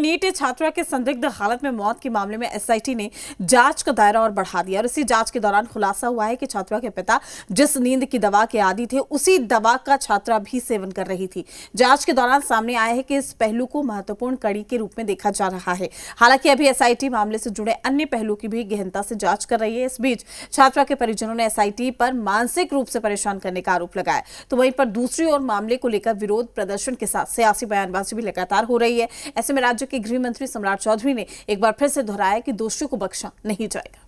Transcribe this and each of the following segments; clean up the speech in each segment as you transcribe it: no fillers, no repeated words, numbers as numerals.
NEET छात्रा के संदिग्ध हालत में मौत के मामले में एसआईटी ने जांच का दायरा और बढ़ा दिया और इसी जांच के दौरान खुलासा हुआ है कि छात्रा के पिता जिस नींद की दवा के आदी थे उसी दवा का छात्रा भी सेवन कर रही थी। जांच के दौरान सामने आया है कि इस पहलू को महत्वपूर्ण कड़ी के रूप में देखा जा रहा है। हालांकि अभी एसआईटी मामले से जुड़े अन्य पहलू की भी गहनता से जांच कर रही है। इस बीच छात्रा के परिजनों ने एसआईटी पर मानसिक रूप से परेशान करने का आरोप लगाया, तो वहीं पर दूसरी ओर मामले को लेकर विरोध प्रदर्शन के साथ सियासी बयानबाजी भी लगातार हो रही है। ऐसे में राज्य के गृह मंत्री सम्राट चौधरी ने एक बार फिर से दोहराया कि दोषियों को बख्शा नहीं जाएगा।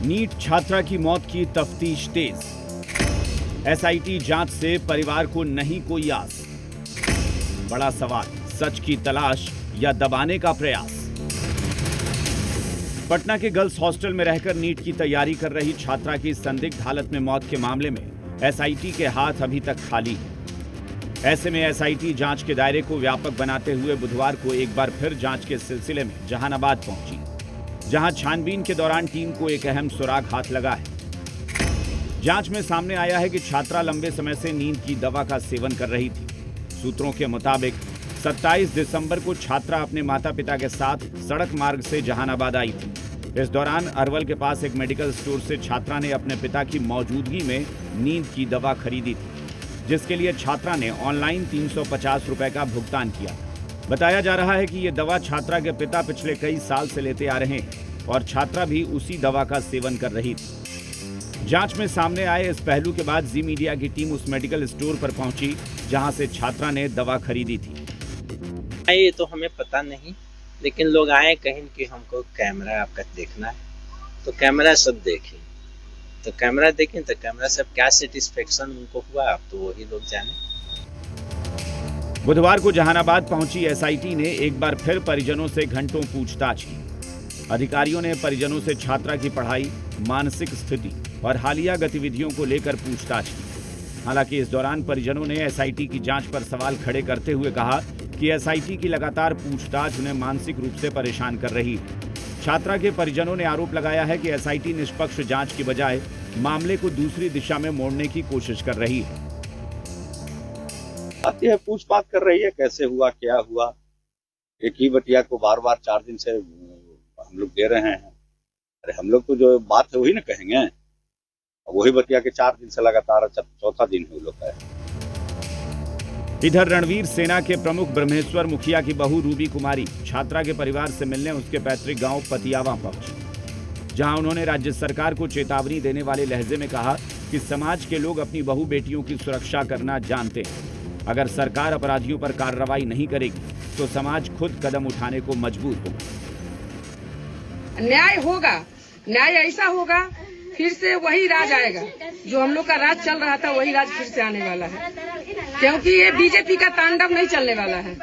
नीट छात्रा की मौत की तफ्तीश तेज, एसआईटी जांच से परिवार को नहीं कोई आस। बड़ा सवाल, सच की तलाश या दबाने का प्रयास। पटना के गर्ल्स हॉस्टल में रहकर नीट की तैयारी कर रही छात्रा की संदिग्ध हालत में मौत के मामले में एसआईटी के हाथ अभी तक खाली है। ऐसे में एसआईटी जांच के दायरे को व्यापक बनाते हुए बुधवार को एक बार फिर जांच के सिलसिले में जहानाबाद पहुंची, जहां छानबीन के दौरान टीम को एक अहम सुराग हाथ लगा है। जांच में सामने आया है कि छात्रा लंबे समय से नींद की दवा का सेवन कर रही थी। सूत्रों के मुताबिक 27 दिसंबर को छात्रा अपने माता पिता के साथ सड़क मार्ग से जहानाबाद आई थी। इस दौरान अरवल के पास एक मेडिकल स्टोर से छात्रा ने अपने पिता की मौजूदगी में नींद की दवा खरीदी थी, जिसके लिए छात्रा ने ऑनलाइन 350 रुपए का भुगतान किया। बताया जा रहा है कि ये दवा छात्रा के पिता पिछले कई साल से लेते आ रहे हैं और छात्रा भी उसी दवा का सेवन कर रही थी। जांच में सामने आए इस पहलू के बाद जी मीडिया की टीम उस मेडिकल स्टोर पर पहुंची जहां से छात्रा ने दवा खरीदी थी। ये तो हमें पता नहीं, लेकिन लोग आए कहीं कि हमको कैमरा आपका देखना है, तो कैमरा सब देखें, तो कैमरा देखें तो कैमरा से क्या सेटिस्फेक्शन उनको हुआ अब तो वही लोग जाने। बुधवार को जहानाबाद पहुंची एसआईटी ने एक बार फिर परिजनों से घंटों पूछताछ की। अधिकारियों ने परिजनों से छात्रा की पढ़ाई, मानसिक स्थिति और हालिया गतिविधियों को लेकर पूछताछ की। हालांकि इस दौरान परिजनों ने एसआईटी की जांच पर सवाल खड़े करते हुए कहा कि एसआईटी की लगातार पूछताछ उन्हें मानसिक रूप से परेशान कर रही है। छात्रा के परिजनों ने आरोप लगाया है कि एसआईटी निष्पक्ष जांच की बजाय मामले को दूसरी दिशा में मोड़ने की कोशिश कर रही है। आती है, पूछताछ कर रही है, कैसे हुआ, क्या हुआ। एक ही बटिया को बार बार 4 दिन से हम लोग दे रहे हैं। अरे हम लोग तो जो बात है वही ना कहेंगे, वही बटिया के 4 दिन से लगातार चौथा दिन है वो लोग का। इधर रणवीर सेना के प्रमुख ब्रह्मेश्वर मुखिया की बहू रूबी कुमारी छात्रा के परिवार से मिलने उसके पैतृक गांव पतियावा पहुंची, जहां उन्होंने राज्य सरकार को चेतावनी देने वाले लहजे में कहा कि समाज के लोग अपनी बहू बेटियों की सुरक्षा करना जानते हैं। अगर सरकार अपराधियों पर कार्रवाई नहीं करेगी तो समाज खुद कदम उठाने को मजबूर होगा। न्याय होगा, न्याय ऐसा होगा फिर से वही राज आएगा जो हम लोग का राज चल रहा था, वही राज फिर से आने वाला है, क्योंकि ये बीजेपी का तांडव नहीं चलने वाला है।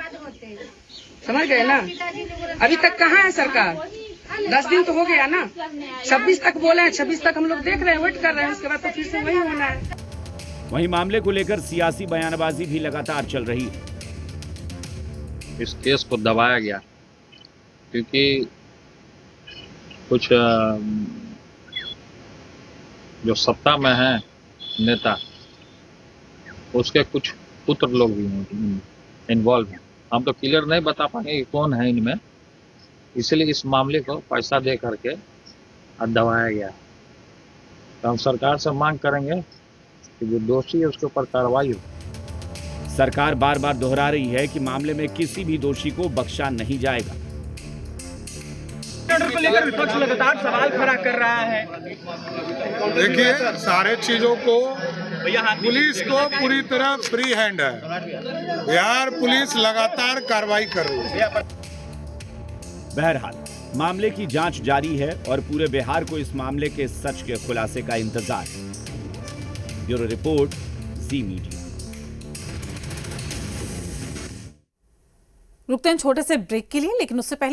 समझ गए ना? अभी तक कहाँ है सरकार? 10 दिन तो हो गया ना, 26 तक बोले हैं, 26 तक हम लोग देख रहे हैं, वेट कर रहे हैं, उसके बाद तो फिर से वही होना है। वहीं मामले को लेकर सियासी बयानबाजी भी लगातार चल रही है। इस केस को दबाया गया क्योंकि कुछ जो सत्ता में है नेता, उसके कुछ पुत्र लोग भी इन्वॉल्व हैं। हम तो क्लियर नहीं बता पाएंगे कि कौन है इनमें, इसलिए इस मामले को पैसा दे करके दबाया गया। तो हम सरकार से मांग करेंगे कि जो दोषी है उसके ऊपर कार्रवाई हो। सरकार बार बार दोहरा रही है कि मामले में किसी भी दोषी को बख्शा नहीं जाएगा। को लेकर विपक्ष लगातार सवाल खड़ा कर रहा है। देखिए, सारे चीजों को पुलिस को पूरी तरह फ्री हैंड है। बिहार पुलिस लगातार कार्रवाई कर रही है। बहरहाल मामले की जांच जारी है और पूरे बिहार को इस मामले के सच के खुलासे का इंतजार है। ब्यूरो रिपोर्ट, जी मीडिया। रुकते हैं छोटे से ब्रेक के लिए, लेकिन उससे पहले